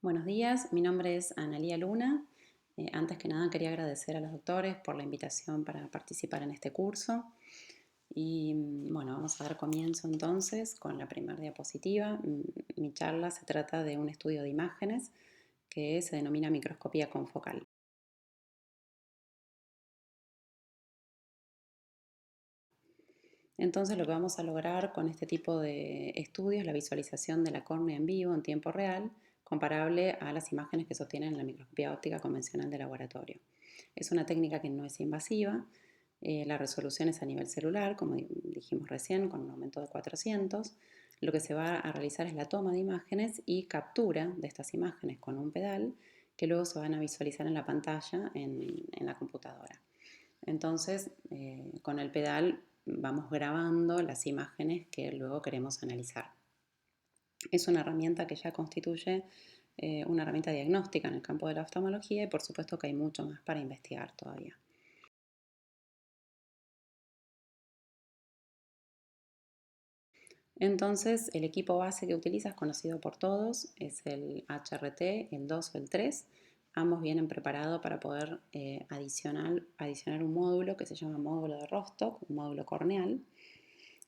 Buenos días, mi nombre es Analía Luna. Antes que nada quería agradecer a los doctores por la invitación para participar en este curso. Y bueno, vamos a dar comienzo entonces con la primera diapositiva. Mi charla se trata de un estudio de imágenes que se denomina microscopía confocal. Entonces lo que vamos a lograr con este tipo de estudios es la visualización de la córnea en vivo en tiempo real, comparable a las imágenes que se obtienen en la microscopía óptica convencional de laboratorio. Es una técnica que no es invasiva, la resolución es a nivel celular, como dijimos recién, con un aumento de 400. Lo que se va a realizar es la toma de imágenes y captura de estas imágenes con un pedal que luego se van a visualizar en la pantalla en la computadora. Entonces, con el pedal vamos grabando las imágenes que luego queremos analizar. Es una herramienta que ya constituye una herramienta diagnóstica en el campo de la oftalmología y por supuesto que hay mucho más para investigar todavía. Entonces, el equipo base que utiliza es conocido por todos, es el HRT, el 2 o el 3. Ambos vienen preparados para poder adicionar un módulo que se llama módulo de Rostock, un módulo corneal,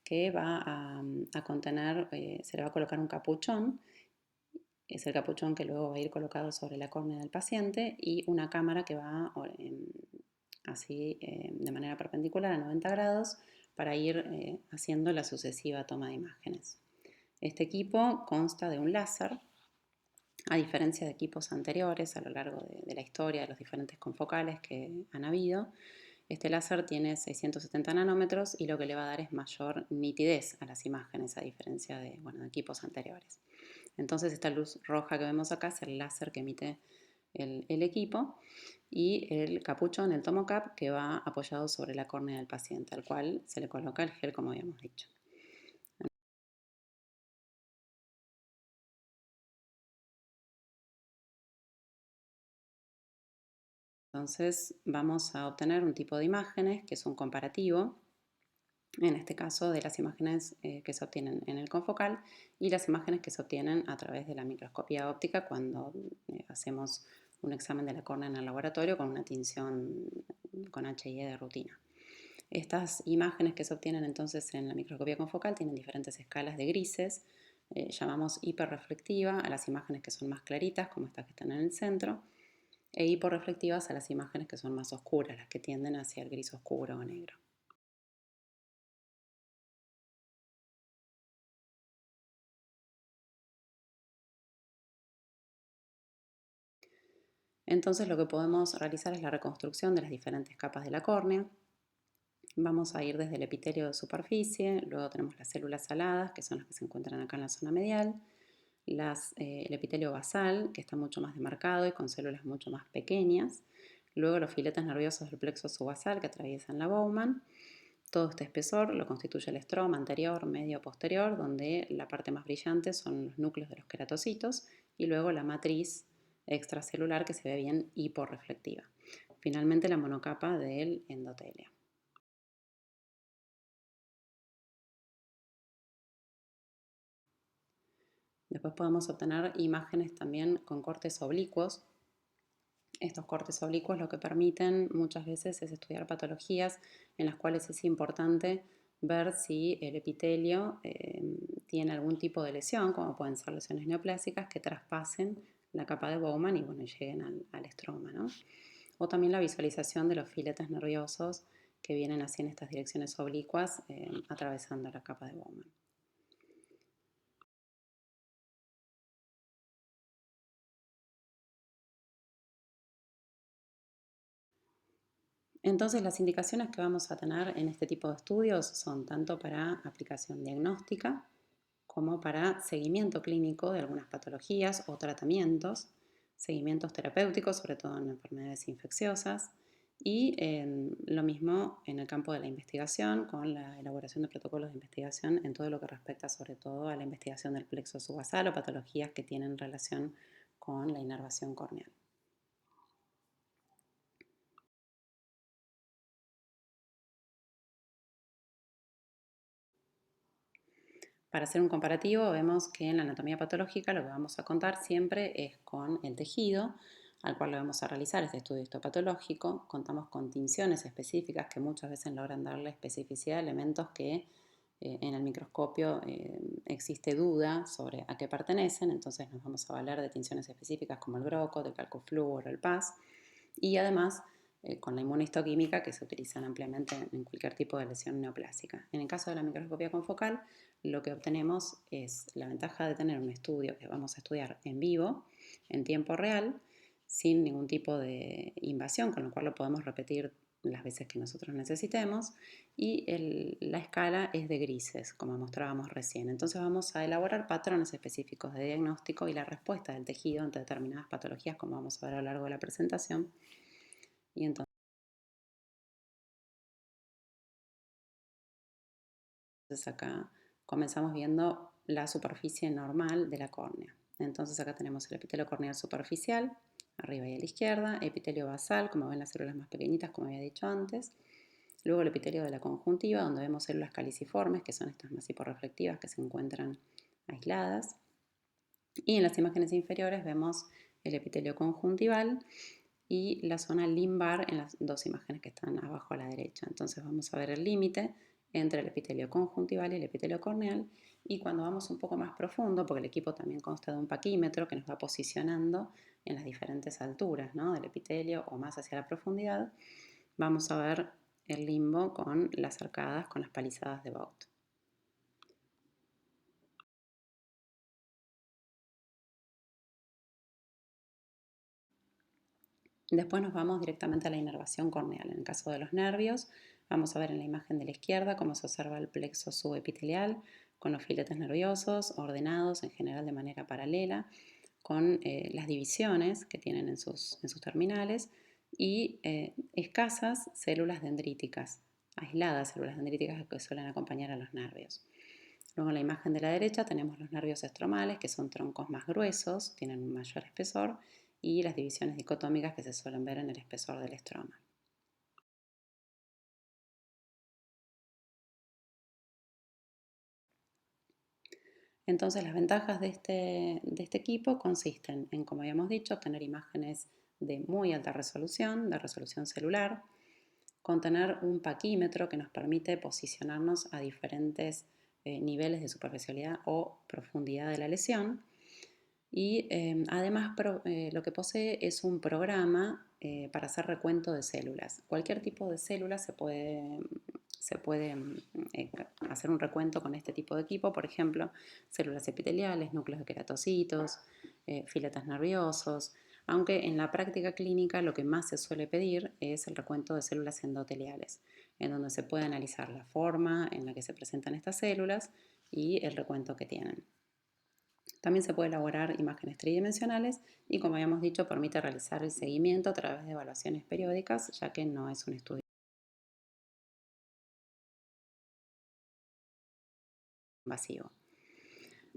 que va a contener, se le va a colocar un capuchón, es el capuchón que luego va a ir colocado sobre la córnea del paciente y una cámara que va así de manera perpendicular a 90 grados para ir haciendo la sucesiva toma de imágenes. Este equipo consta de un láser, a diferencia de equipos anteriores a lo largo de la historia de los diferentes confocales que han habido. Este láser tiene 670 nanómetros y lo que le va a dar es mayor nitidez a las imágenes, a diferencia de equipos anteriores. Entonces esta luz roja que vemos acá es el láser que emite el equipo y el capuchón, el tomocap, que va apoyado sobre la córnea del paciente, al cual se le coloca el gel, como habíamos dicho. Entonces vamos a obtener un tipo de imágenes que es un comparativo, en este caso de las imágenes que se obtienen en el confocal y las imágenes que se obtienen a través de la microscopía óptica cuando hacemos un examen de la córnea en el laboratorio con una tinción con HIE de rutina. Estas imágenes que se obtienen entonces en la microscopía confocal tienen diferentes escalas de grises. Llamamos hiperreflectiva a las imágenes que son más claritas, como estas que están en el centro, e hiporreflectivas a las imágenes que son más oscuras, las que tienden hacia el gris oscuro o negro. Entonces lo que podemos realizar es la reconstrucción de las diferentes capas de la córnea. Vamos a ir desde el epitelio de superficie, luego tenemos las células aladas, que son las que se encuentran acá en la zona medial, el epitelio basal, que está mucho más demarcado y con células mucho más pequeñas, luego los filetes nerviosos del plexo subasal que atraviesan la Bowman. Todo este espesor lo constituye el estroma anterior, medio, posterior, donde la parte más brillante son los núcleos de los queratocitos y luego la matriz extracelular que se ve bien hiporreflectiva. Finalmente la monocapa del endotelio. Después podemos obtener imágenes también con cortes oblicuos. Estos cortes oblicuos lo que permiten muchas veces es estudiar patologías en las cuales es importante ver si el epitelio tiene algún tipo de lesión, como pueden ser lesiones neoplásicas que traspasen la capa de Bowman y lleguen al estroma, ¿no? O también la visualización de los filetes nerviosos que vienen así en estas direcciones oblicuas atravesando la capa de Bowman. Entonces las indicaciones que vamos a tener en este tipo de estudios son tanto para aplicación diagnóstica como para seguimiento clínico de algunas patologías o tratamientos, seguimientos terapéuticos, sobre todo en enfermedades infecciosas, y lo mismo en el campo de la investigación, con la elaboración de protocolos de investigación en todo lo que respecta sobre todo a la investigación del plexo subasal o patologías que tienen relación con la inervación corneal. Para hacer un comparativo, vemos que en la anatomía patológica lo que vamos a contar siempre es con el tejido al cual le vamos a realizar este estudio histopatológico. Contamos con tinciones específicas que muchas veces logran darle especificidad a elementos que en el microscopio existe duda sobre a qué pertenecen, entonces nos vamos a valer de tinciones específicas como el Groco, del calcofluor o el PAS, y además con la inmunohistoquímica que se utilizan ampliamente en cualquier tipo de lesión neoplásica. En el caso de la microscopía confocal, lo que obtenemos es la ventaja de tener un estudio que vamos a estudiar en vivo, en tiempo real, sin ningún tipo de invasión, con lo cual lo podemos repetir las veces que nosotros necesitemos, y la escala es de grises, como mostrábamos recién. Entonces vamos a elaborar patrones específicos de diagnóstico y la respuesta del tejido ante determinadas patologías, como vamos a ver a lo largo de la presentación. Y entonces acá comenzamos viendo la superficie normal de la córnea. Entonces acá tenemos el epitelio corneal superficial, arriba y a la izquierda, epitelio basal, como ven las células más pequeñitas, como había dicho antes. Luego el epitelio de la conjuntiva, donde vemos células caliciformes, que son estas más hiporreflectivas que se encuentran aisladas. Y en las imágenes inferiores vemos el epitelio conjuntival y la zona limbar en las dos imágenes que están abajo a la derecha. Entonces vamos a ver el límite entre el epitelio conjuntival y el epitelio corneal, y cuando vamos un poco más profundo, porque el equipo también consta de un paquímetro que nos va posicionando en las diferentes alturas, ¿no?, del epitelio o más hacia la profundidad, vamos a ver el limbo con las arcadas, con las palizadas de Vogt. Después nos vamos directamente a la inervación corneal. En el caso de los nervios, vamos a ver en la imagen de la izquierda cómo se observa el plexo subepitelial con los filetes nerviosos ordenados en general de manera paralela, con las divisiones que tienen en sus terminales y escasas células dendríticas, aisladas células dendríticas que suelen acompañar a los nervios. Luego en la imagen de la derecha tenemos los nervios estromales, que son troncos más gruesos, tienen un mayor espesor, y las divisiones dicotómicas que se suelen ver en el espesor del estroma. Entonces las ventajas de este equipo consisten en, como habíamos dicho, tener imágenes de muy alta resolución, de resolución celular, con tener un paquímetro que nos permite posicionarnos a diferentes niveles de superficialidad o profundidad de la lesión. Y además lo que posee es un programa para hacer recuento de células. Cualquier tipo de célula se puede hacer un recuento con este tipo de equipo, por ejemplo, células epiteliales, núcleos de queratocitos, filetes nerviosos, aunque en la práctica clínica lo que más se suele pedir es el recuento de células endoteliales, en donde se puede analizar la forma en la que se presentan estas células y el recuento que tienen. También se puede elaborar imágenes tridimensionales y, como habíamos dicho, permite realizar el seguimiento a través de evaluaciones periódicas, ya que no es un estudio invasivo.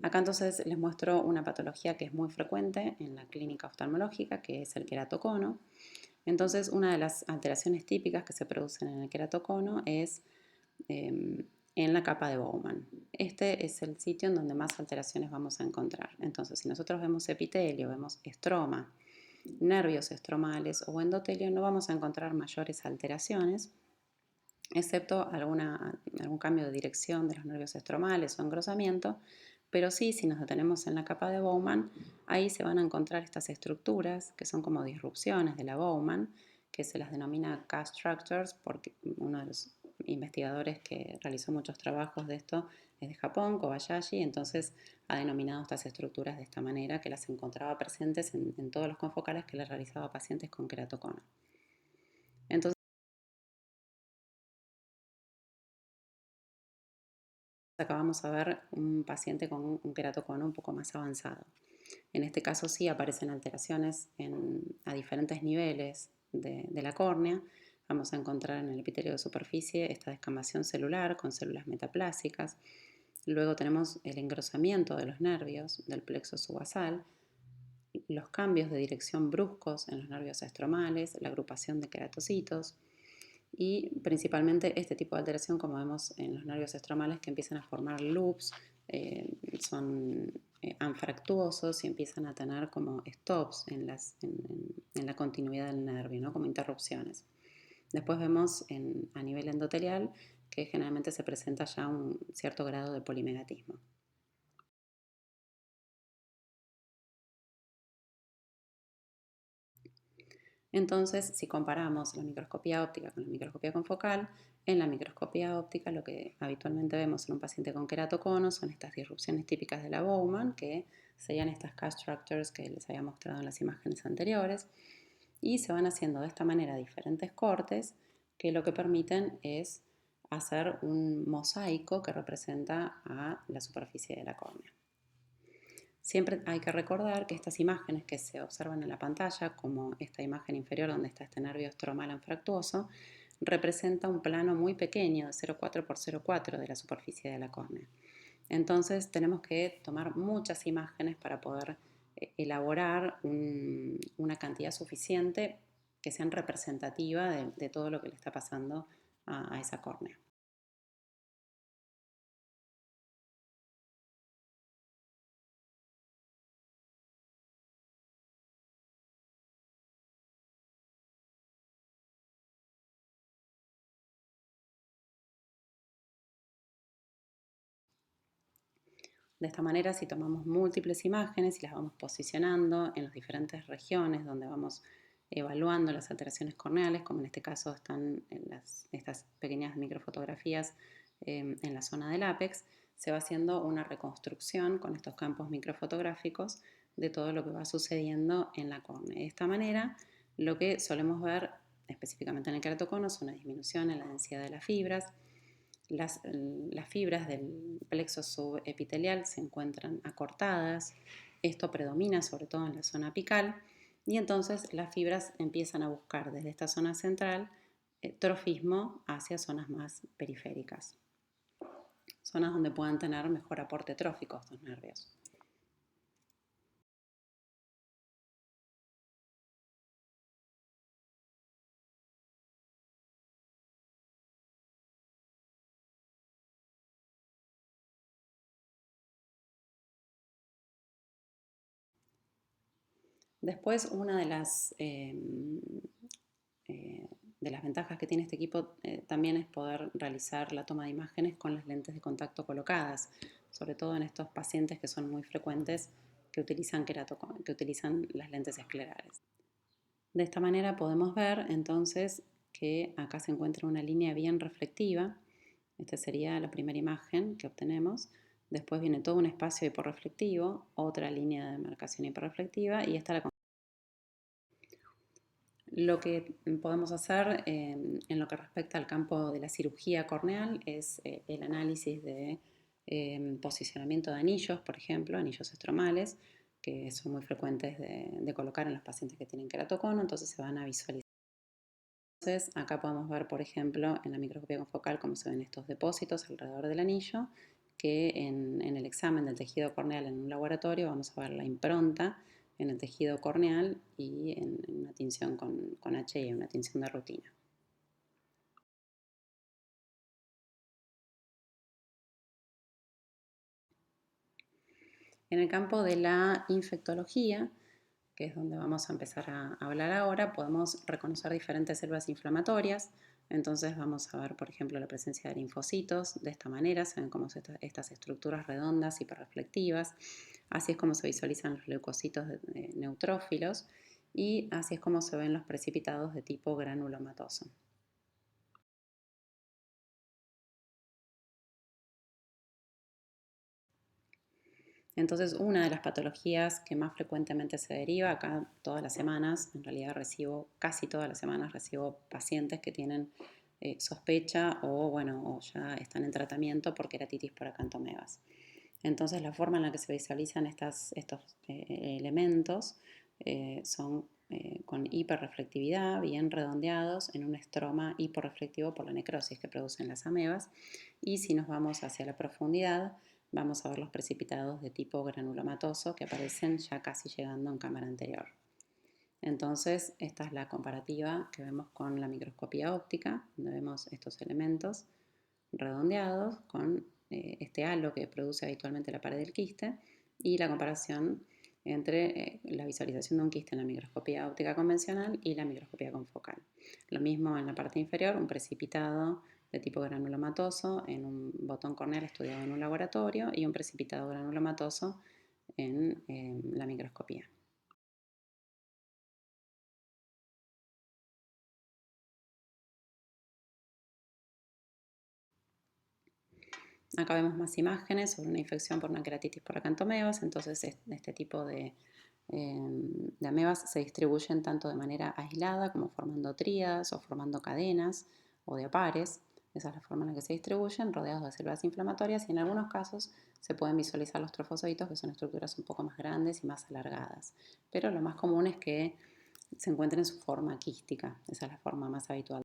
Acá entonces les muestro una patología que es muy frecuente en la clínica oftalmológica, que es el queratocono. Entonces, una de las alteraciones típicas que se producen en el queratocono es en la capa de Bowman. Este es el sitio en donde más alteraciones vamos a encontrar. Entonces, si nosotros vemos epitelio, vemos estroma, nervios estromales o endotelio, no vamos a encontrar mayores alteraciones, excepto algún cambio de dirección de los nervios estromales o engrosamiento, pero sí, si nos detenemos en la capa de Bowman, ahí se van a encontrar estas estructuras que son como disrupciones de la Bowman, que se las denomina K-structures, porque uno de los investigadores que realizó muchos trabajos de esto es de Japón, Kobayashi, entonces ha denominado estas estructuras de esta manera, que las encontraba presentes en todos los confocales que le realizaba a pacientes con queratocono. Entonces, acá vamos a ver un paciente con un queratocono un poco más avanzado. En este caso sí aparecen alteraciones a diferentes niveles de la córnea. Vamos a encontrar en el epitelio de superficie esta descamación celular con células metaplásicas. Luego tenemos el engrosamiento de los nervios del plexo subasal, los cambios de dirección bruscos en los nervios estromales, la agrupación de queratocitos y principalmente este tipo de alteración, como vemos en los nervios estromales, que empiezan a formar loops son anfractuosos y empiezan a tener como stops en la continuidad del nervio, ¿no? Como interrupciones. Después vemos a nivel endotelial que generalmente se presenta ya un cierto grado de polimegatismo. Entonces, si comparamos la microscopía óptica con la microscopía confocal, en la microscopía óptica lo que habitualmente vemos en un paciente con queratocono son estas disrupciones típicas de la Bowman, que serían estas cast structures que les había mostrado en las imágenes anteriores, y se van haciendo de esta manera diferentes cortes que lo que permiten es hacer un mosaico que representa a la superficie de la córnea. Siempre hay que recordar que estas imágenes que se observan en la pantalla, como esta imagen inferior donde está este nervio estromal anfractuoso, representa un plano muy pequeño de 0,4 por 0,4 de la superficie de la córnea. Entonces tenemos que tomar muchas imágenes para poder elaborar una cantidad suficiente que sean representativa de todo lo que le está pasando a esa córnea. De esta manera, si tomamos múltiples imágenes y las vamos posicionando en las diferentes regiones donde vamos evaluando las alteraciones corneales, como en este caso están estas pequeñas microfotografías en la zona del ápex, se va haciendo una reconstrucción con estos campos microfotográficos de todo lo que va sucediendo en la córnea. De esta manera, lo que solemos ver específicamente en el queratocono es una disminución en la densidad de las fibras. Las fibras del plexo subepitelial se encuentran acortadas, esto predomina sobre todo en la zona apical y entonces las fibras empiezan a buscar desde esta zona central trofismo hacia zonas más periféricas, zonas donde puedan tener mejor aporte trófico estos nervios. Después, una de las ventajas que tiene este equipo también es poder realizar la toma de imágenes con las lentes de contacto colocadas, sobre todo en estos pacientes que son muy frecuentes que utilizan las lentes esclerales. De esta manera podemos ver entonces que acá se encuentra una línea bien reflectiva. Esta sería la primera imagen que obtenemos. Después viene todo un espacio hiporreflectivo, otra línea de demarcación hiporreflectiva y esta la. Lo que podemos hacer en lo que respecta al campo de la cirugía corneal es el análisis de posicionamiento de anillos, por ejemplo, anillos estromales, que son muy frecuentes de colocar en los pacientes que tienen queratocono, entonces se van a visualizar. Entonces, acá podemos ver, por ejemplo, en la microscopía confocal cómo se ven estos depósitos alrededor del anillo, que en el examen del tejido corneal en un laboratorio vamos a ver la impronta en el tejido corneal y en una tinción con HI, una tinción de rutina. En el campo de la infectología, que es donde vamos a empezar a hablar ahora, podemos reconocer diferentes células inflamatorias. Entonces vamos a ver, por ejemplo, la presencia de linfocitos. De esta manera se ven como estas estructuras redondas hiperreflectivas. Así es como se visualizan los leucocitos neutrófilos y así es como se ven los precipitados de tipo granulomatoso. Entonces, una de las patologías que más frecuentemente se deriva, acá todas las semanas, en realidad casi todas las semanas recibo pacientes que tienen sospecha o ya están en tratamiento por queratitis por acantomebas. Entonces, la forma en la que se visualizan estos elementos son con hiperreflectividad, bien redondeados, en un estroma hiporreflectivo por la necrosis que producen las amebas. Y si nos vamos hacia la profundidad, vamos a ver los precipitados de tipo granulomatoso que aparecen ya casi llegando en cámara anterior. Entonces, esta es la comparativa que vemos con la microscopía óptica, donde vemos estos elementos redondeados con este halo que produce habitualmente la pared del quiste y la comparación entre la visualización de un quiste en la microscopía óptica convencional y la microscopía confocal. Lo mismo en la parte inferior, un precipitado de tipo granulomatoso en un botón corneal estudiado en un laboratorio y un precipitado granulomatoso en la microscopía. Acá vemos más imágenes sobre una infección por una queratitis por acantomegas. Entonces, este tipo de amebas se distribuyen tanto de manera aislada como formando tríadas o formando cadenas o de pares. Esa es la forma en la que se distribuyen, rodeados de células inflamatorias, y en algunos casos se pueden visualizar los trofosoditos, que son estructuras un poco más grandes y más alargadas. Pero lo más común es que se encuentren en su forma quística. Esa es la forma más habitual.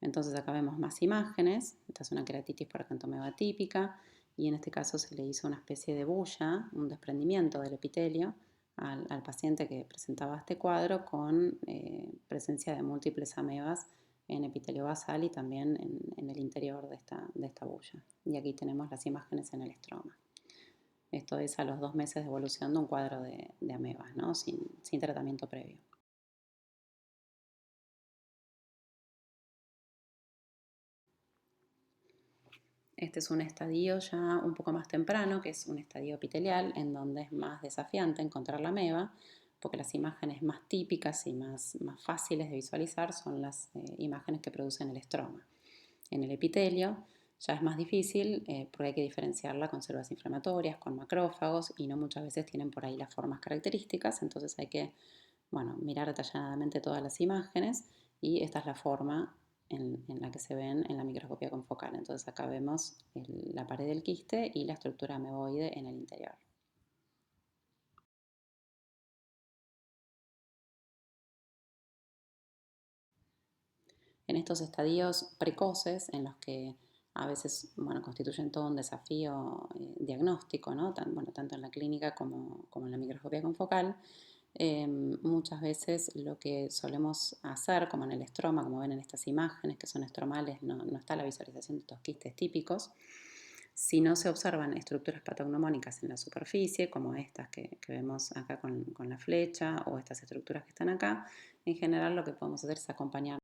Entonces acá vemos más imágenes. Esta es una queratitis por acantomeba típica y en este caso se le hizo una especie de bulla, un desprendimiento del epitelio al paciente que presentaba este cuadro con presencia de múltiples amebas en epitelio basal y también en el interior de esta bulla. Y aquí tenemos las imágenes en el estroma. Esto es a los 2 meses de evolución de un cuadro de amebas, ¿no? sin tratamiento previo. Este es un estadio ya un poco más temprano, que es un estadio epitelial, en donde es más desafiante encontrar la ameba, porque las imágenes más típicas y más fáciles de visualizar son las imágenes que producen el estroma. En el epitelio ya es más difícil porque hay que diferenciarla con células inflamatorias, con macrófagos, y no muchas veces tienen por ahí las formas características. Entonces hay que mirar detalladamente todas las imágenes, y esta es la forma en la que se ven en la microscopía confocal. Entonces acá vemos la pared del quiste y la estructura ameboide en el interior. En estos estadios precoces, en los que a veces constituyen todo un desafío diagnóstico, ¿no? Tanto en la clínica como en la microscopía confocal, muchas veces lo que solemos hacer, como en el estroma, como ven en estas imágenes que son estromales, no está la visualización de estos quistes típicos. Si no se observan estructuras patognomónicas en la superficie, como estas que vemos acá con la flecha, o estas estructuras que están acá, en general lo que podemos hacer es acompañar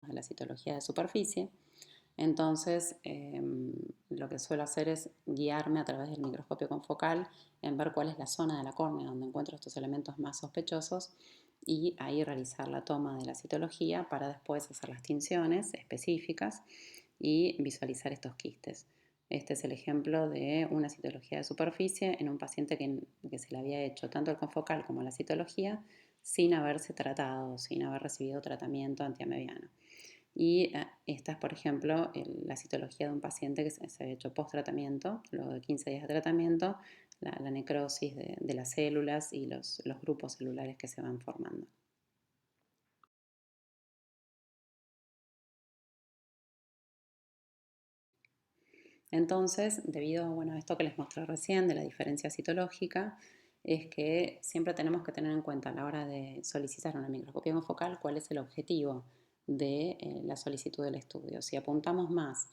de la citología de superficie. Entonces, lo que suelo hacer es guiarme a través del microscopio confocal en ver cuál es la zona de la córnea donde encuentro estos elementos más sospechosos, y ahí realizar la toma de la citología para después hacer las tinciones específicas y visualizar estos quistes. Este es el ejemplo de una citología de superficie en un paciente que se le había hecho tanto el confocal como la citología sin haberse tratado, sin haber recibido tratamiento antiamebiano. Y esta es, por ejemplo, la citología de un paciente que se había hecho post-tratamiento, luego de 15 días de tratamiento, la necrosis de las células y los grupos celulares que se van formando. Entonces, debido a esto que les mostré recién de la diferencia citológica, es que siempre tenemos que tener en cuenta a la hora de solicitar una microscopía confocal cuál es el objetivo de la solicitud del estudio. Si apuntamos más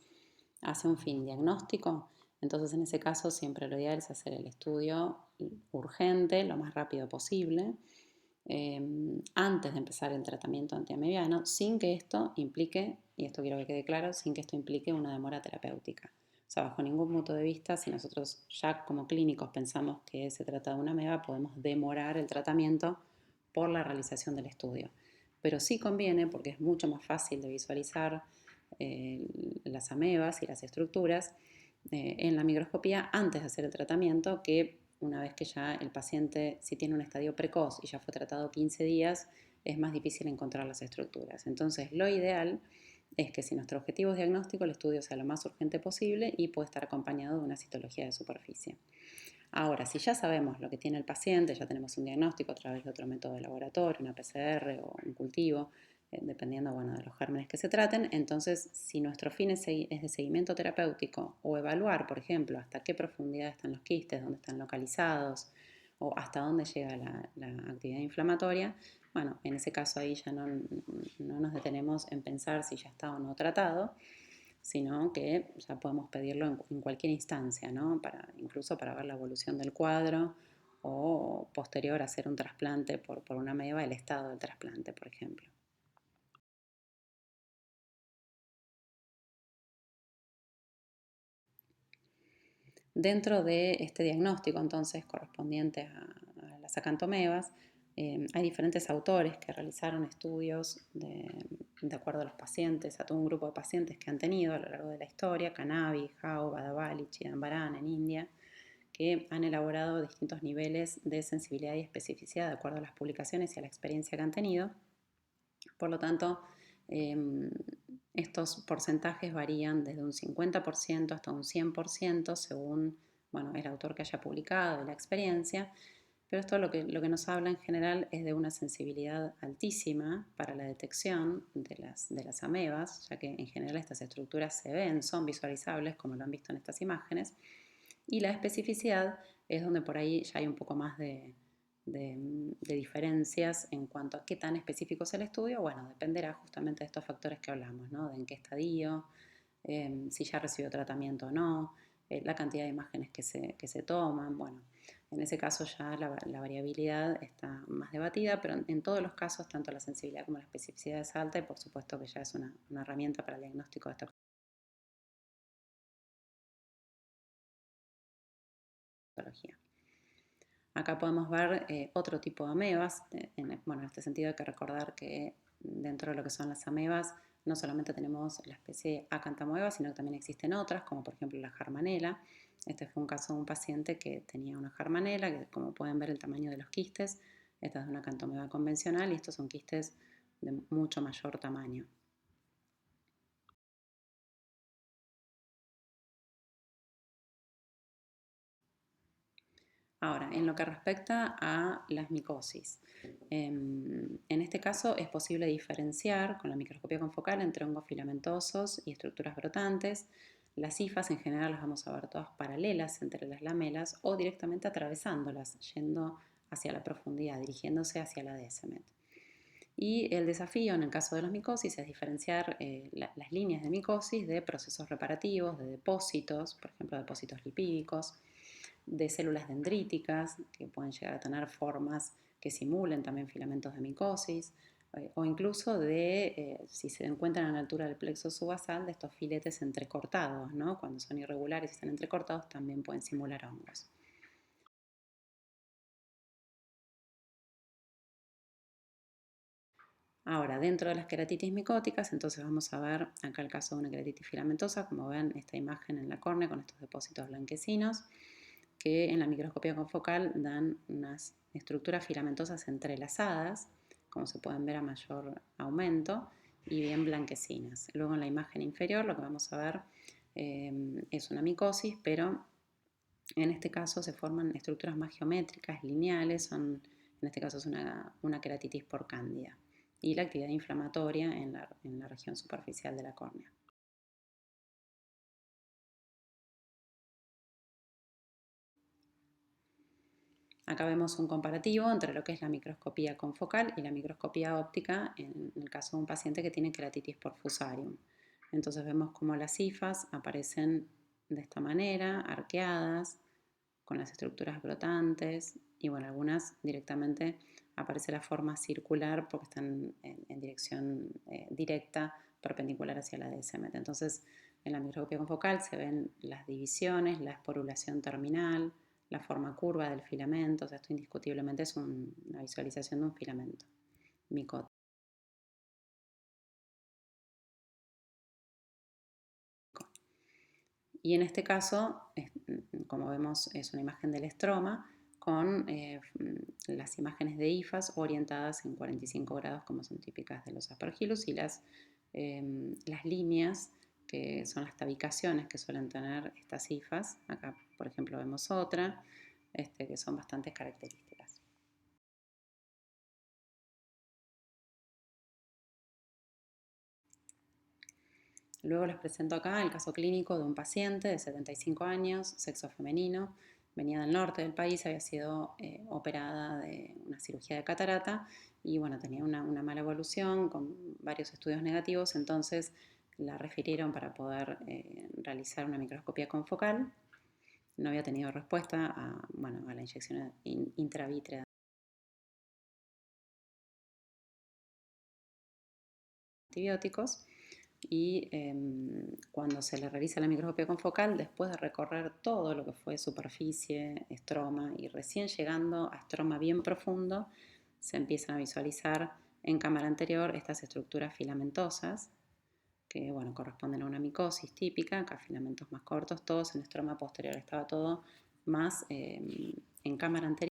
hacia un fin diagnóstico, entonces en ese caso siempre lo ideal es hacer el estudio urgente, lo más rápido posible, antes de empezar el tratamiento antiamebiano, sin que esto implique, y esto quiero que quede claro, sin que esto implique una demora terapéutica. O sea, bajo ningún punto de vista, si nosotros ya como clínicos pensamos que se trata de una ameba, podemos demorar el tratamiento por la realización del estudio. Pero sí conviene, porque es mucho más fácil de visualizar las amebas y las estructuras en la microscopía antes de hacer el tratamiento, que una vez que ya el paciente, si tiene un estadio precoz y ya fue tratado 15 días, es más difícil encontrar las estructuras. Entonces, lo ideal es que si nuestro objetivo es diagnóstico, el estudio sea lo más urgente posible y puede estar acompañado de una citología de superficie. Ahora, si ya sabemos lo que tiene el paciente, ya tenemos un diagnóstico a través de otro método de laboratorio, una PCR o un cultivo, dependiendo de los gérmenes que se traten, entonces si nuestro fin es de seguimiento terapéutico o evaluar, por ejemplo, hasta qué profundidad están los quistes, dónde están localizados, o hasta dónde llega la actividad inflamatoria. Bueno, en ese caso ahí ya no nos detenemos en pensar si ya está o no tratado, sino que ya podemos pedirlo en cualquier instancia, ¿no? Incluso para ver la evolución del cuadro o posterior a hacer un trasplante por una ameba, el estado del trasplante, por ejemplo. Dentro de este diagnóstico, entonces, correspondiente a las acantomebas, hay diferentes autores que realizaron estudios de acuerdo a los pacientes, a todo un grupo de pacientes que han tenido a lo largo de la historia, Canavi, Jao, Badavali, Chidambaran en India, que han elaborado distintos niveles de sensibilidad y especificidad de acuerdo a las publicaciones y a la experiencia que han tenido. Por lo tanto, estos porcentajes varían desde un 50% hasta un 100% según el autor que haya publicado y la experiencia, pero esto lo que nos habla en general es de una sensibilidad altísima para la detección de las amebas, ya que en general estas estructuras se ven, son visualizables como lo han visto en estas imágenes, y la especificidad es donde por ahí ya hay un poco más de diferencias en cuanto a qué tan específico es el estudio. Bueno, dependerá justamente de estos factores que hablamos, ¿no? De en qué estadio, si ya recibió tratamiento o no, la cantidad de imágenes que se toman. Bueno, en ese caso ya la variabilidad está más debatida, pero en todos los casos, tanto la sensibilidad como la especificidad es alta y por supuesto que ya es una herramienta para el diagnóstico de esta patología. Acá podemos ver otro tipo de amebas. En este sentido hay que recordar que dentro de lo que son las amebas no solamente tenemos la especie Acanthamoeba, sino que también existen otras, como por ejemplo la Jarmanella. Este fue un caso de un paciente que tenía una Jarmanella, que como pueden ver el tamaño de los quistes, esta es una Acanthamoeba convencional y estos son quistes de mucho mayor tamaño. Ahora, en lo que respecta a las micosis, en este caso es posible diferenciar con la microscopía confocal entre hongos filamentosos y estructuras brotantes. Las hifas en general las vamos a ver todas paralelas entre las lamelas o directamente atravesándolas, yendo hacia la profundidad, dirigiéndose hacia la DSMET. Y el desafío en el caso de las micosis es diferenciar las líneas de micosis de procesos reparativos, de depósitos, por ejemplo depósitos lipídicos, de células dendríticas que pueden llegar a tener formas que simulen también filamentos de micosis, o incluso si se encuentran a la altura del plexo subasal, de estos filetes entrecortados, ¿no? Cuando son irregulares y están entrecortados también pueden simular hongos. Ahora, dentro de las queratitis micóticas, entonces vamos a ver acá el caso de una queratitis filamentosa, como ven esta imagen en la córnea con estos depósitos blanquecinos, que en la microscopía confocal dan unas estructuras filamentosas entrelazadas, como se pueden ver a mayor aumento, y bien blanquecinas. Luego en la imagen inferior lo que vamos a ver es una micosis, pero en este caso se forman estructuras más geométricas, lineales, en este caso es una queratitis por cándida, y la actividad inflamatoria en la región superficial de la córnea. Acá vemos un comparativo entre lo que es la microscopía confocal y la microscopía óptica en el caso de un paciente que tiene queratitis por fusarium. Entonces vemos cómo las hifas aparecen de esta manera, arqueadas, con las estructuras brotantes y algunas directamente aparece la forma circular porque están en dirección directa perpendicular hacia la DSMT. Entonces en la microscopía confocal se ven las divisiones, la esporulación terminal, la forma curva del filamento. O sea, esto indiscutiblemente es una visualización de un filamento micótico. Y en este caso, como vemos, es una imagen del estroma con las imágenes de hifas orientadas en 45 grados, como son típicas de los aspergillus, y las líneas, que son las tabicaciones que suelen tener estas hifas. Acá, por ejemplo, vemos otra, que son bastante características. Luego les presento acá el caso clínico de un paciente de 75 años, sexo femenino, venía del norte del país, había sido operada de una cirugía de catarata y bueno, tenía una mala evolución con varios estudios negativos, entonces la refirieron para poder realizar una microscopía confocal. No había tenido respuesta a la inyección intravítrea de antibióticos y cuando se le realiza la microscopía confocal, después de recorrer todo lo que fue superficie, estroma y recién llegando a estroma bien profundo, se empiezan a visualizar en cámara anterior estas estructuras filamentosas que bueno, corresponden a una micosis típica, acá filamentos más cortos, todos en estroma posterior, estaba todo más en cámara anterior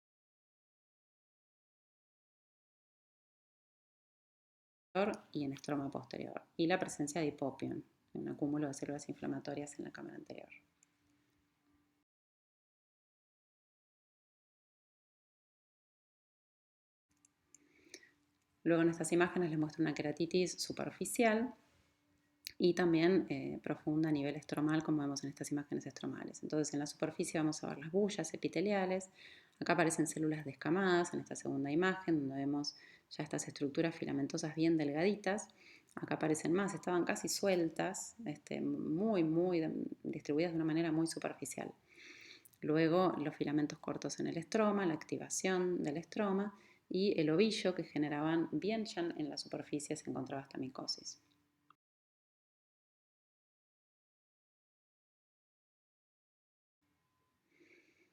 y en estroma posterior, y la presencia de hipopion, un acúmulo de células inflamatorias en la cámara anterior. Luego en estas imágenes les muestro una queratitis superficial y también profunda a nivel estromal, como vemos en estas imágenes estromales. Entonces en la superficie vamos a ver las bullas epiteliales, acá aparecen células descamadas en esta segunda imagen, donde vemos ya estas estructuras filamentosas bien delgaditas. Acá aparecen más, estaban casi sueltas, muy distribuidas de una manera muy superficial. Luego los filamentos cortos en el estroma, la activación del estroma y el ovillo que generaban bien ya en la superficie se encontraba esta micosis.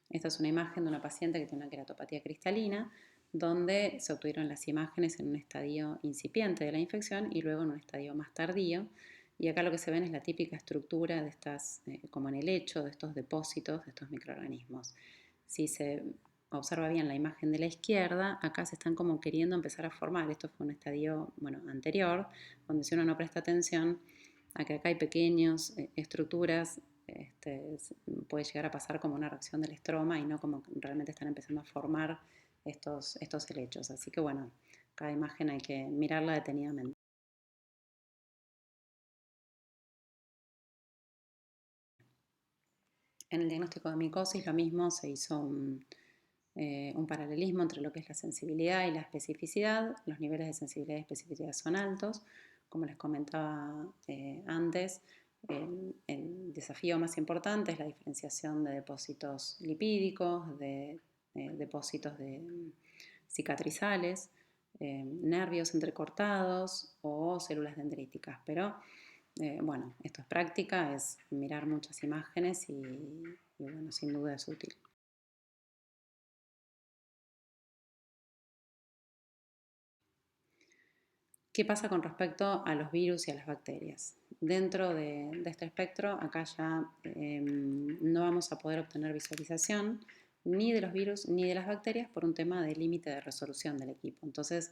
Esta es una imagen de una paciente que tiene una queratopatía cristalina, donde se obtuvieron las imágenes en un estadio incipiente de la infección y luego en un estadio más tardío. Y acá lo que se ven es la típica estructura de estas, como en el lecho, de estos depósitos, de estos microorganismos. Si se observa bien la imagen de la izquierda, acá se están como queriendo empezar a formar. Esto fue un estadio anterior, donde si uno no presta atención, a que acá hay pequeñas estructuras, puede llegar a pasar como una reacción del estroma y no como que realmente están empezando a formar estos helechos. Así que bueno, cada imagen hay que mirarla detenidamente. En el diagnóstico de micosis lo mismo, se hizo un paralelismo entre lo que es la sensibilidad y la especificidad. Los niveles de sensibilidad y especificidad son altos. Como les comentaba antes, el desafío más importante es la diferenciación de depósitos lipídicos, de depósitos cicatrizales, nervios entrecortados o células dendríticas. Pero bueno, esto es práctica, es mirar muchas imágenes y bueno, sin duda es útil. ¿Qué pasa con respecto a los virus y a las bacterias? Dentro de este espectro, acá ya no vamos a poder obtener visualización ni de los virus ni de las bacterias por un tema de límite de resolución del equipo. Entonces,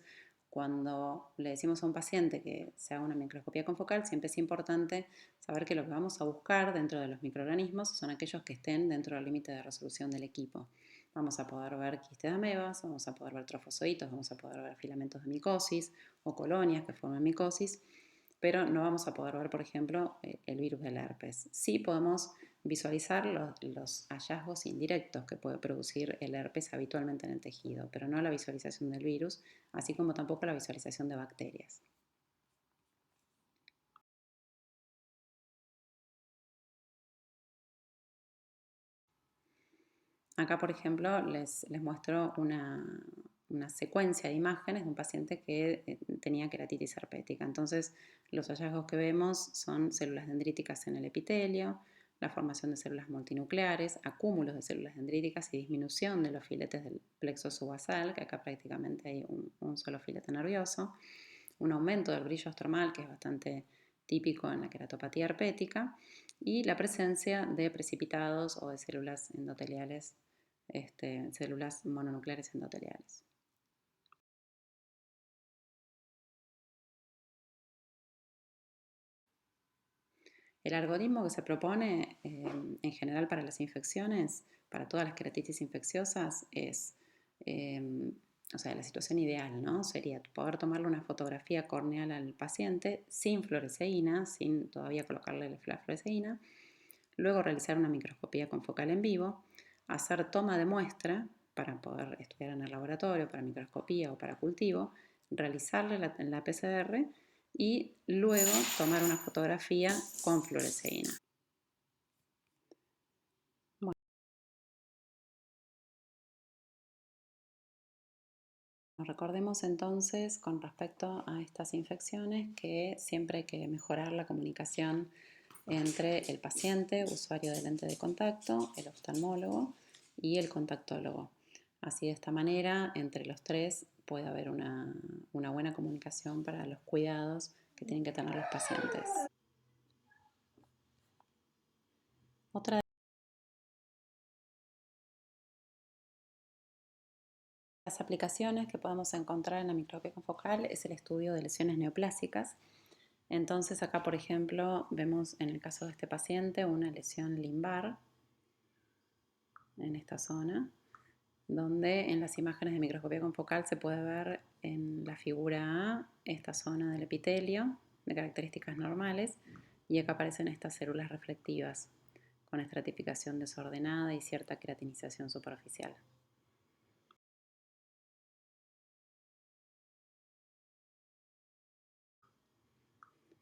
cuando le decimos a un paciente que se haga una microscopía confocal, siempre es importante saber que lo que vamos a buscar dentro de los microorganismos son aquellos que estén dentro del límite de resolución del equipo. Vamos a poder ver quistes de amebas, vamos a poder ver trofozoitos, vamos a poder ver filamentos de micosis o colonias que forman micosis, pero no vamos a poder ver, por ejemplo, el virus del herpes. Sí podemos visualizar los hallazgos indirectos que puede producir el herpes habitualmente en el tejido, pero no la visualización del virus, así como tampoco la visualización de bacterias. Acá, por ejemplo, les muestro una secuencia de imágenes de un paciente que tenía queratitis herpética. Entonces, los hallazgos que vemos son células dendríticas en el epitelio, la formación de células multinucleares, acúmulos de células dendríticas y disminución de los filetes del plexo subasal, que acá prácticamente hay un solo filete nervioso, un aumento del brillo estromal, que es bastante típico en la queratopatía herpética, y la presencia de precipitados o de células endoteliales, células mononucleares endoteliales. El algoritmo que se propone en general para las infecciones, para todas las queratitis infecciosas, es, o sea, la situación ideal, ¿no? Sería poder tomarle una fotografía corneal al paciente sin fluoresceína, sin todavía colocarle la fluoresceína, luego realizar una microscopía confocal en vivo, hacer toma de muestra para poder estudiar en el laboratorio, para microscopía o para cultivo, realizarle la PCR y luego tomar una fotografía con fluoresceína. Bueno, recordemos entonces con respecto a estas infecciones que siempre hay que mejorar la comunicación entre el paciente, usuario de lente de contacto, el oftalmólogo y el contactólogo. Así de esta manera, entre los tres puede haber una buena comunicación para los cuidados que tienen que tener los pacientes. Otra de las aplicaciones que podemos encontrar en la microscopía confocal es el estudio de lesiones neoplásicas. Entonces acá, por ejemplo, vemos en el caso de este paciente una lesión limbar en esta zona, donde en las imágenes de microscopía confocal se puede ver en la figura A esta zona del epitelio de características normales y acá aparecen estas células reflectivas con estratificación desordenada y cierta queratinización superficial.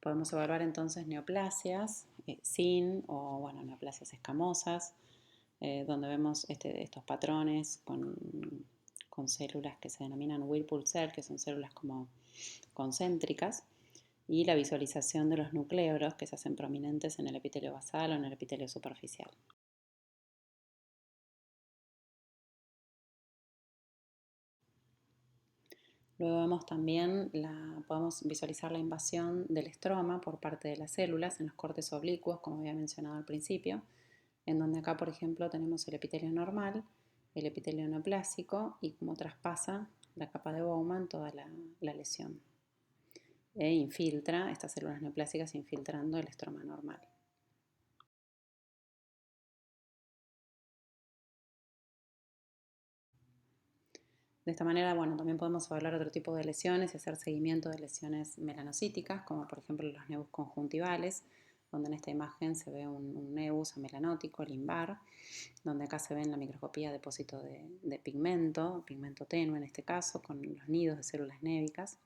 Podemos evaluar entonces neoplasias sin o bueno, neoplasias escamosas, donde vemos estos patrones con células que se denominan Whirlpool cell, que son células como concéntricas, y la visualización de los nucleoros que se hacen prominentes en el epitelio basal o en el epitelio superficial. Luego vemos también, podemos visualizar la invasión del estroma por parte de las células en los cortes oblicuos, como había mencionado al principio, en donde acá, por ejemplo, tenemos el epitelio normal, el epitelio neoplásico y cómo traspasa la capa de Bowman toda la lesión. E infiltra estas células neoplásicas infiltrando el estroma normal. De esta manera, bueno, también podemos evaluar otro tipo de lesiones y hacer seguimiento de lesiones melanocíticas, como por ejemplo los nevus conjuntivales, donde en esta imagen se ve un nevus melanótico, limbar, donde acá se ve en la microscopía depósito de pigmento tenue en este caso, con los nidos de células névicas.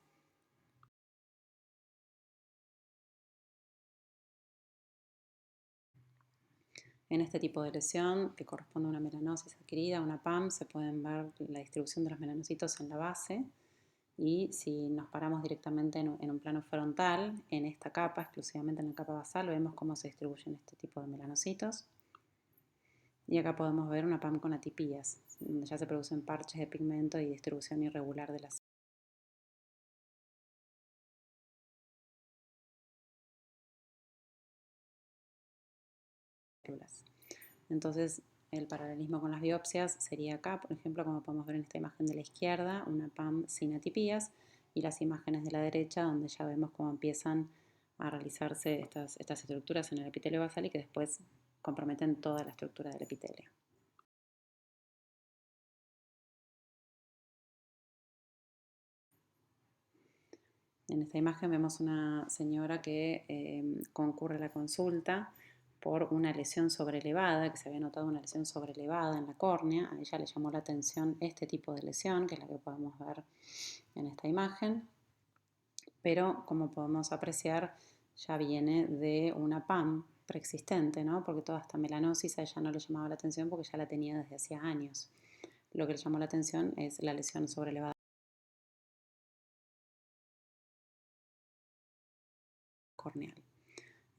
En este tipo de lesión, que corresponde a una melanosis adquirida, una PAM, se pueden ver la distribución de los melanocitos en la base. Y si nos paramos directamente en un plano frontal, en esta capa, exclusivamente en la capa basal, vemos cómo se distribuyen este tipo de melanocitos. Y acá podemos ver una PAM con atipías, donde ya se producen parches de pigmento y distribución irregular de las células. Entonces, el paralelismo con las biopsias sería acá, por ejemplo, como podemos ver en esta imagen de la izquierda, una PAM sin atipías, y las imágenes de la derecha, donde ya vemos cómo empiezan a realizarse estas estructuras en el epitelio basal y que después comprometen toda la estructura del epitelio. En esta imagen vemos una señora que concurre a la consulta por una lesión sobrelevada, que se había notado una lesión sobrelevada en la córnea. A ella le llamó la atención este tipo de lesión, que es la que podemos ver en esta imagen. Pero como podemos apreciar, ya viene de una PAM preexistente, ¿no? Porque toda esta melanosis a ella no le llamaba la atención porque ya la tenía desde hacía años. Lo que le llamó la atención es la lesión sobrelevada corneal.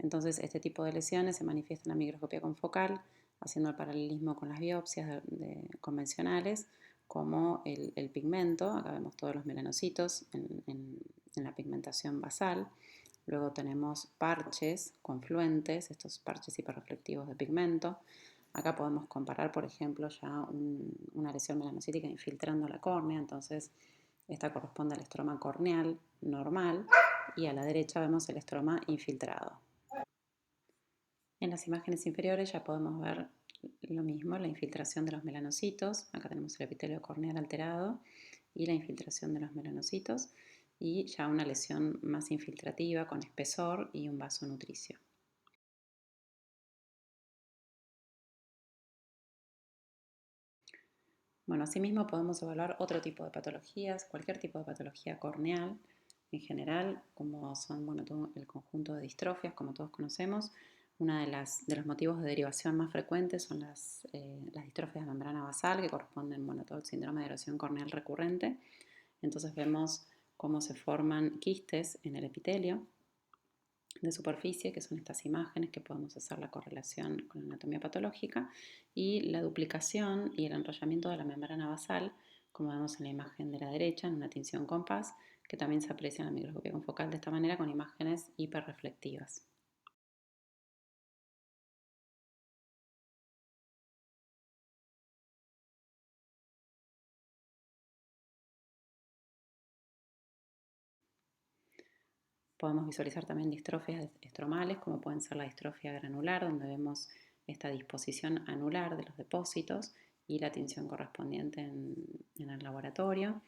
Entonces, este tipo de lesiones se manifiesta en la microscopía confocal, haciendo el paralelismo con las biopsias convencionales, como el pigmento. Acá vemos todos los melanocitos en la pigmentación basal. Luego tenemos parches confluentes, estos parches hiperreflectivos de pigmento. Acá podemos comparar, por ejemplo, ya una lesión melanocítica infiltrando la córnea. Entonces, esta corresponde al estroma corneal normal y a la derecha vemos el estroma infiltrado. En las imágenes inferiores ya podemos ver lo mismo, la infiltración de los melanocitos. Acá tenemos el epitelio corneal alterado y la infiltración de los melanocitos y ya una lesión más infiltrativa con espesor y un vaso nutricio. Bueno, asimismo podemos evaluar otro tipo de patologías, cualquier tipo de patología corneal en general, como son todo el conjunto de distrofias, como todos conocemos. Uno de los motivos de derivación más frecuentes son las distrofias de membrana basal, que corresponden a todo el síndrome de erosión corneal recurrente. Entonces vemos cómo se forman quistes en el epitelio de superficie, que son estas imágenes que podemos hacer la correlación con la anatomía patológica, y la duplicación y el enrollamiento de la membrana basal, como vemos en la imagen de la derecha, en una tinción compás, que también se aprecia en la microscopía confocal de esta manera con imágenes hiperreflectivas. Podemos visualizar también distrofias estromales, como pueden ser la distrofia granular, donde vemos esta disposición anular de los depósitos y la tinción correspondiente en el laboratorio.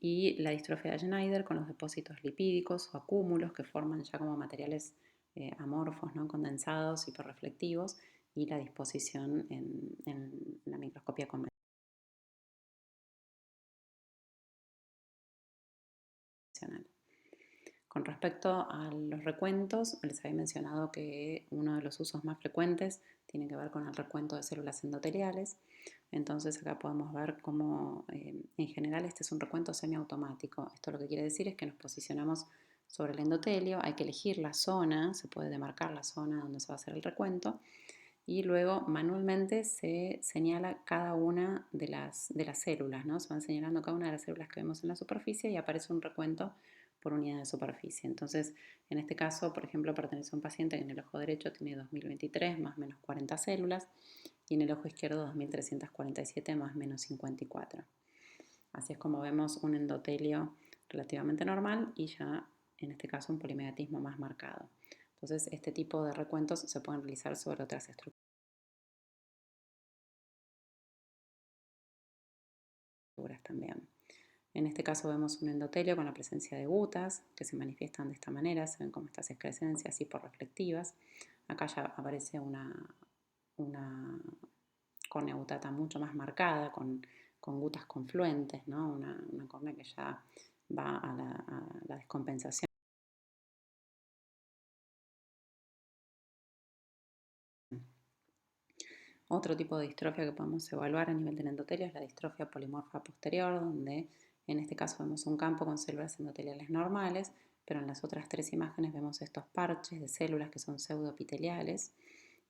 Y la distrofia de Schneider con los depósitos lipídicos o acúmulos que forman ya como materiales amorfos, ¿no? Condensados, hiperreflectivos, y la disposición en la microscopía convencional. Con respecto a los recuentos, les había mencionado que uno de los usos más frecuentes tiene que ver con el recuento de células endoteliales. Entonces acá podemos ver cómo en general este es un recuento semiautomático. Esto lo que quiere decir es que nos posicionamos sobre el endotelio, hay que elegir la zona, se puede demarcar la zona donde se va a hacer el recuento, y luego manualmente se señala cada una de las células, ¿no? Se van señalando cada una de las células que vemos en la superficie y aparece un recuento por unidad de superficie. Entonces, en este caso, por ejemplo, pertenece a un paciente que en el ojo derecho tiene 2023 más o menos 40 células y en el ojo izquierdo 2347 más o menos 54. Así es como vemos un endotelio relativamente normal y ya en este caso un polimediatismo más marcado. Entonces, este tipo de recuentos se pueden realizar sobre otras estructuras también. En este caso vemos un endotelio con la presencia de gutas que se manifiestan de esta manera, se ven como estas excrescencias hiporreflectivas. Acá ya aparece una córnea gutata mucho más marcada, con gutas confluentes, ¿no? Una córnea que ya va a la descompensación. Otro tipo de distrofia que podemos evaluar a nivel del endotelio es la distrofia polimorfa posterior, donde en este caso vemos un campo con células endoteliales normales, pero en las otras tres imágenes vemos estos parches de células que son pseudoepiteliales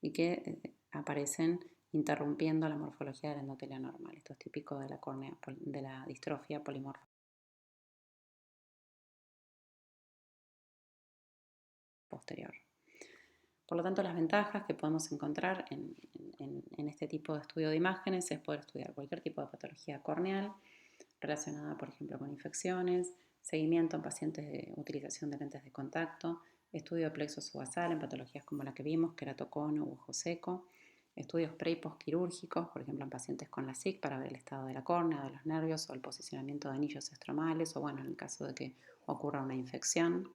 y que aparecen interrumpiendo la morfología del endotelio normal. Esto es típico de la córnea, de la distrofia polimorfa posterior. Por lo tanto, las ventajas que podemos encontrar en este tipo de estudio de imágenes es poder estudiar cualquier tipo de patología corneal relacionada, por ejemplo, con infecciones, seguimiento en pacientes de utilización de lentes de contacto, estudio de plexo subasal en patologías como la que vimos, queratocono u ojo seco, estudios pre y postquirúrgicos, por ejemplo, en pacientes con la SIC para ver el estado de la córnea, de los nervios o el posicionamiento de anillos estromales, o bueno, en el caso de que ocurra una infección.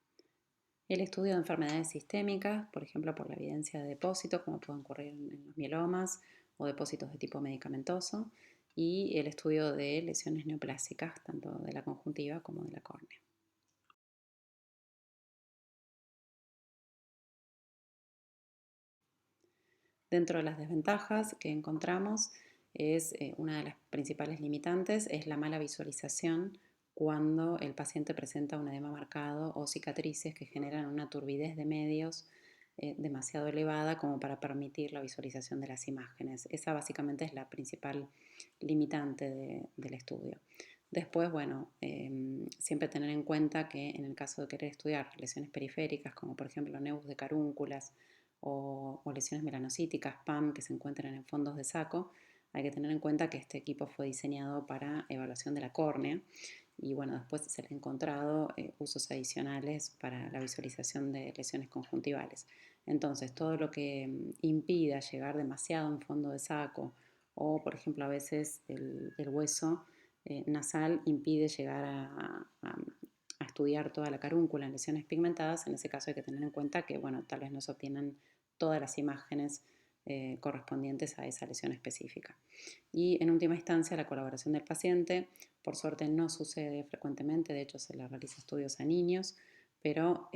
El estudio de enfermedades sistémicas, por ejemplo, por la evidencia de depósitos, como pueden ocurrir en los mielomas o depósitos de tipo medicamentoso, y el estudio de lesiones neoplásicas, tanto de la conjuntiva como de la córnea. Dentro de las desventajas que encontramos es una de las principales limitantes es la mala visualización cuando el paciente presenta un edema marcado o cicatrices que generan una turbidez de medios demasiado elevada como para permitir la visualización de las imágenes. Esa básicamente es la principal limitante del estudio. Después, bueno, siempre tener en cuenta que en el caso de querer estudiar lesiones periféricas, como por ejemplo nevus de carúnculas o lesiones melanocíticas, PAM, que se encuentran en fondos de saco, hay que tener en cuenta que este equipo fue diseñado para evaluación de la córnea y bueno, después se le han encontrado usos adicionales para la visualización de lesiones conjuntivales. Entonces, todo lo que impida llegar demasiado en fondo de saco o, por ejemplo, a veces el hueso nasal impide llegar a estudiar toda la carúncula en lesiones pigmentadas, en ese caso hay que tener en cuenta que, bueno, tal vez no se obtienen todas las imágenes correspondientes a esa lesión específica. Y en última instancia, la colaboración del paciente, por suerte no sucede frecuentemente, de hecho se le realiza estudios a niños, pero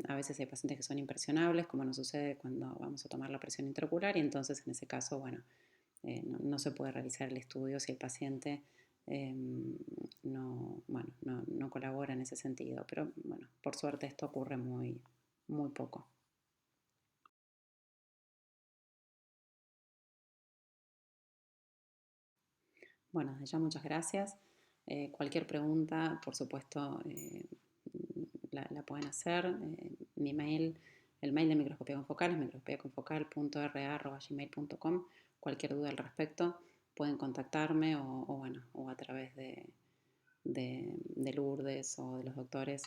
a veces hay pacientes que son impresionables, como nos sucede cuando vamos a tomar la presión intraocular, y entonces en ese caso, bueno, no se puede realizar el estudio si el paciente no colabora en ese sentido. Pero bueno, por suerte esto ocurre muy, muy poco. Bueno, desde ya muchas gracias. Cualquier pregunta, por supuesto, la pueden hacer. Mi mail, el mail de Microscopía Confocal es microscopiaconfocal.ra@gmail.com. Cualquier duda al respecto pueden contactarme o a través de Lourdes o de los doctores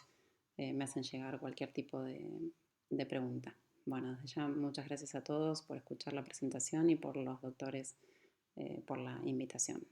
me hacen llegar cualquier tipo de pregunta. Bueno, desde ya muchas gracias a todos por escuchar la presentación y por los doctores por la invitación.